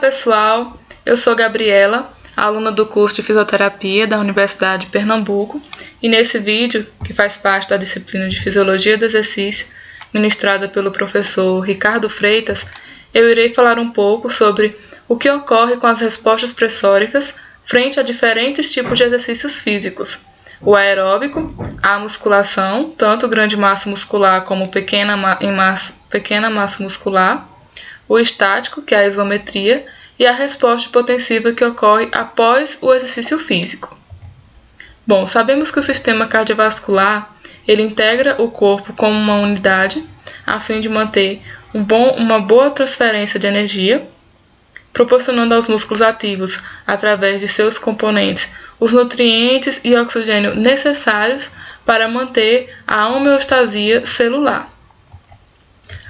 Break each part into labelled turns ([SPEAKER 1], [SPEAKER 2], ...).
[SPEAKER 1] pessoal, eu sou Gabriela, aluna do curso de Fisioterapia da Universidade de Pernambuco, e nesse vídeo, que faz parte da disciplina de Fisiologia do Exercício, ministrada pelo professor Ricardo Freitas, eu irei falar um pouco sobre o que ocorre com as respostas pressóricas frente a diferentes tipos de exercícios físicos. O aeróbico, a musculação, tanto grande massa muscular como pequena massa muscular, o estático, que é a isometria, e a resposta hipotensiva que ocorre após o exercício físico. Bom, sabemos que o sistema cardiovascular ele integra o corpo como uma unidade a fim de manter uma boa transferência de energia, proporcionando aos músculos ativos, através de seus componentes, os nutrientes e oxigênio necessários para manter a homeostasia celular.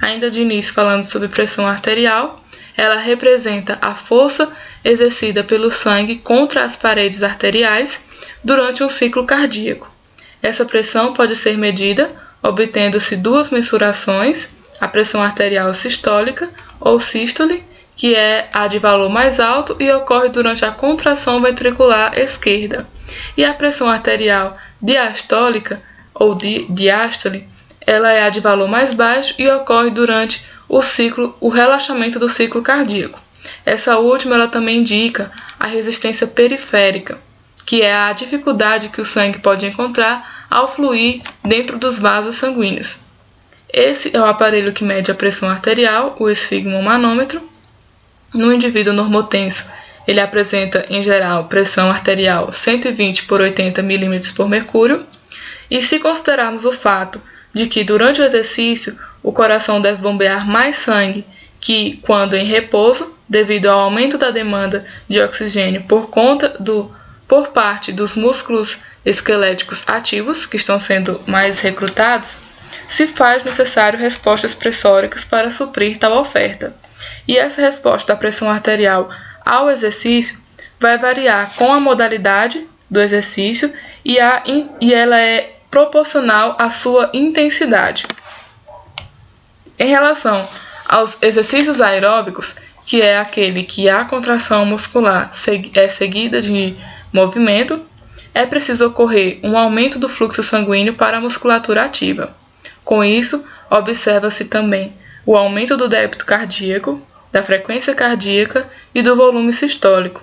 [SPEAKER 1] Ainda de início, falando sobre pressão arterial, ela representa a força exercida pelo sangue contra as paredes arteriais durante um ciclo cardíaco. Essa pressão pode ser medida obtendo-se duas mensurações, a pressão arterial sistólica ou sístole, que é a de valor mais alto e ocorre durante a contração ventricular esquerda, e a pressão arterial diastólica ou diástole, ela é a de valor mais baixo e ocorre durante o relaxamento do ciclo cardíaco. Essa última ela também indica a resistência periférica, que é a dificuldade que o sangue pode encontrar ao fluir dentro dos vasos sanguíneos. Esse é o aparelho que mede a pressão arterial, o esfigmomanômetro. No indivíduo normotenso, ele apresenta, em geral, pressão arterial 120 por 80 mm por mercúrio. E se considerarmos o fato de que, durante o exercício, o coração deve bombear mais sangue que quando em repouso, devido ao aumento da demanda de oxigênio por parte dos músculos esqueléticos ativos, que estão sendo mais recrutados, se faz necessário respostas pressóricas para suprir tal oferta. E essa resposta da pressão arterial ao exercício vai variar com a modalidade do exercício e ela é proporcional à sua intensidade. Em relação aos exercícios aeróbicos, que é aquele que a contração muscular é seguida de movimento, é preciso ocorrer um aumento do fluxo sanguíneo para a musculatura ativa. Com isso, observa-se também o aumento do débito cardíaco, da frequência cardíaca e do volume sistólico.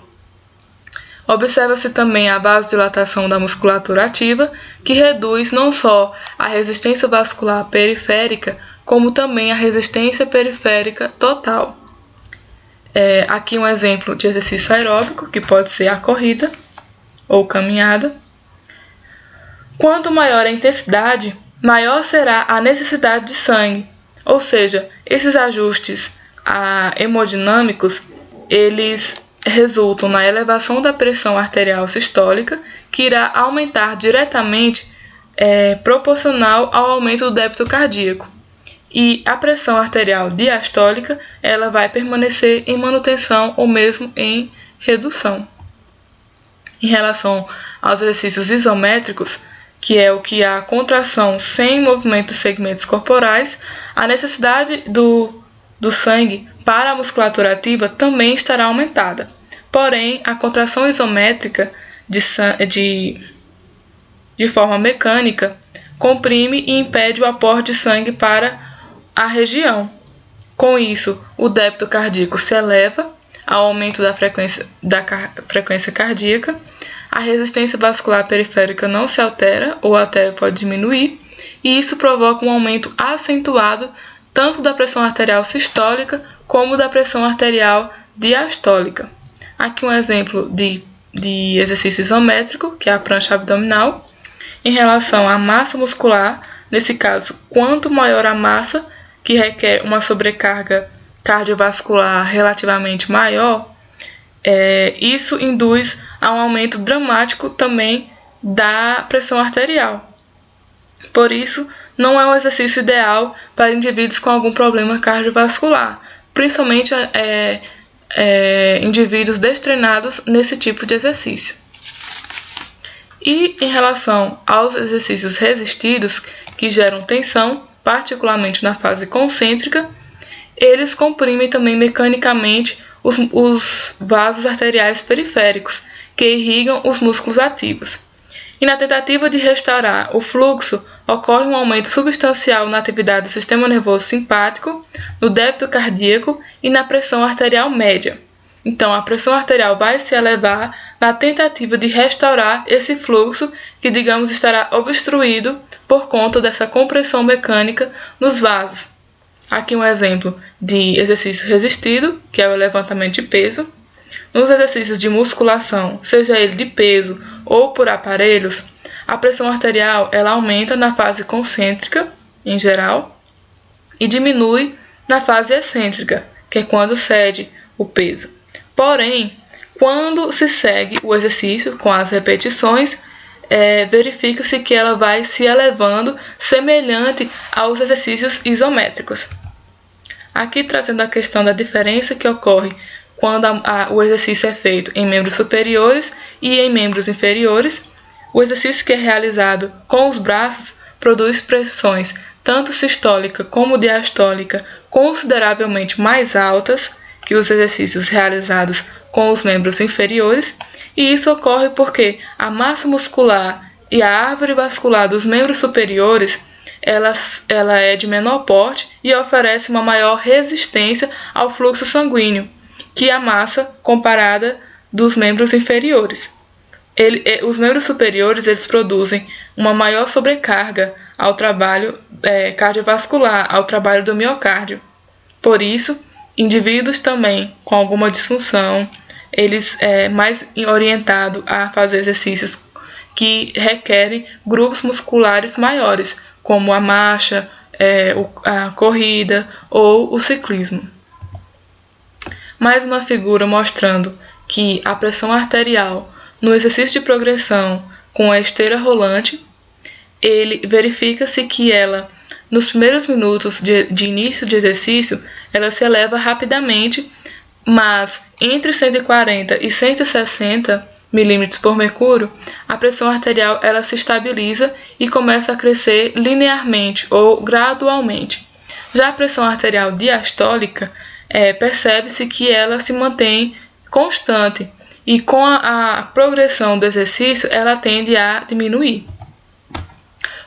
[SPEAKER 1] Observa-se também a vasodilatação da musculatura ativa, que reduz não só a resistência vascular periférica, como também a resistência periférica total. Aqui um exemplo de exercício aeróbico, que pode ser a corrida ou caminhada. Quanto maior a intensidade, maior será a necessidade de sangue, ou seja, esses ajustes hemodinâmicos, eles resultam na elevação da pressão arterial sistólica, que irá aumentar diretamente proporcional ao aumento do débito cardíaco. E a pressão arterial diastólica, ela vai permanecer em manutenção ou mesmo em redução. Em relação aos exercícios isométricos, que é o que há contração sem movimento dos segmentos corporais, a necessidade do sangue para a musculatura ativa também estará aumentada. Porém, a contração isométrica de forma mecânica comprime e impede o aporte de sangue para a região. Com isso, o débito cardíaco se eleva ao aumento da frequência cardíaca, a resistência vascular periférica não se altera ou até pode diminuir, e isso provoca um aumento acentuado tanto da pressão arterial sistólica como da pressão arterial diastólica. Aqui um exemplo de exercício isométrico, que é a prancha abdominal. Em relação à massa muscular, nesse caso, quanto maior a massa, que requer uma sobrecarga cardiovascular relativamente maior, isso induz a um aumento dramático também da pressão arterial. Por isso, não é um exercício ideal para indivíduos com algum problema cardiovascular, principalmente indivíduos destreinados nesse tipo de exercício. E em relação aos exercícios resistidos, que geram tensão, particularmente na fase concêntrica, eles comprimem também mecanicamente os vasos arteriais periféricos, que irrigam os músculos ativos. E na tentativa de restaurar o fluxo, ocorre um aumento substancial na atividade do sistema nervoso simpático, no débito cardíaco e na pressão arterial média. Então, a pressão arterial vai se elevar na tentativa de restaurar esse fluxo que, digamos, estará obstruído por conta dessa compressão mecânica nos vasos. Aqui um exemplo de exercício resistido, que é o levantamento de peso. Nos exercícios de musculação, seja ele de peso ou por aparelhos, a pressão arterial ela aumenta na fase concêntrica, em geral, e diminui na fase excêntrica, que é quando cede o peso. Porém, quando se segue o exercício com as repetições, verifica-se que ela vai se elevando semelhante aos exercícios isométricos. Aqui trazendo a questão da diferença que ocorre quando o exercício é feito em membros superiores e em membros inferiores. O exercício que é realizado com os braços produz pressões tanto sistólica como diastólica consideravelmente mais altas que os exercícios realizados com os membros inferiores, e isso ocorre porque a massa muscular e a árvore vascular dos membros superiores ela é de menor porte e oferece uma maior resistência ao fluxo sanguíneo que a massa comparada dos membros inferiores. Os membros superiores eles produzem uma maior sobrecarga ao trabalho cardiovascular, ao trabalho do miocárdio. Por isso, indivíduos também com alguma disfunção, eles mais orientados a fazer exercícios que requerem grupos musculares maiores, como a marcha, a corrida ou o ciclismo. Mais uma figura mostrando que a pressão arterial no exercício de progressão com a esteira rolante, verifica-se que ela, nos primeiros minutos de início de exercício, ela se eleva rapidamente, mas entre 140 e 160 milímetros por mercúrio, a pressão arterial ela se estabiliza e começa a crescer linearmente ou gradualmente. Já a pressão arterial diastólica, percebe-se que ela se mantém constante e com a progressão do exercício ela tende a diminuir.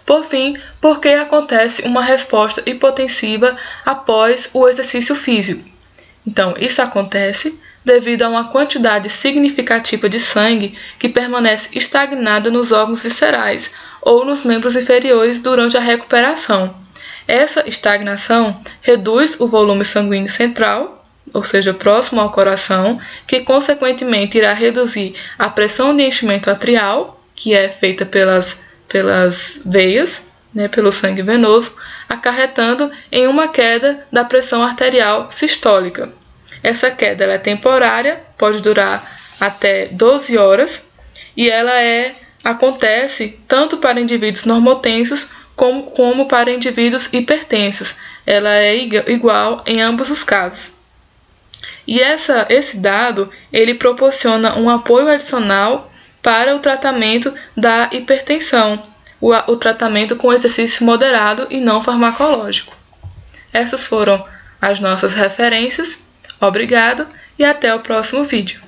[SPEAKER 1] Por fim, por que acontece uma resposta hipotensiva após o exercício físico? Então, isso acontece devido a uma quantidade significativa de sangue que permanece estagnada nos órgãos viscerais ou nos membros inferiores durante a recuperação. Essa estagnação reduz o volume sanguíneo central, ou seja, próximo ao coração, que consequentemente irá reduzir a pressão de enchimento atrial, que é feita pelas veias, pelo sangue venoso, acarretando em uma queda da pressão arterial sistólica. Essa queda ela é temporária, pode durar até 12 horas, e ela acontece tanto para indivíduos normotensos como para indivíduos hipertensos. Ela é igual em ambos os casos. E esse dado ele proporciona um apoio adicional para o tratamento da hipertensão, o tratamento com exercício moderado e não farmacológico. Essas foram as nossas referências. Obrigado e até o próximo vídeo.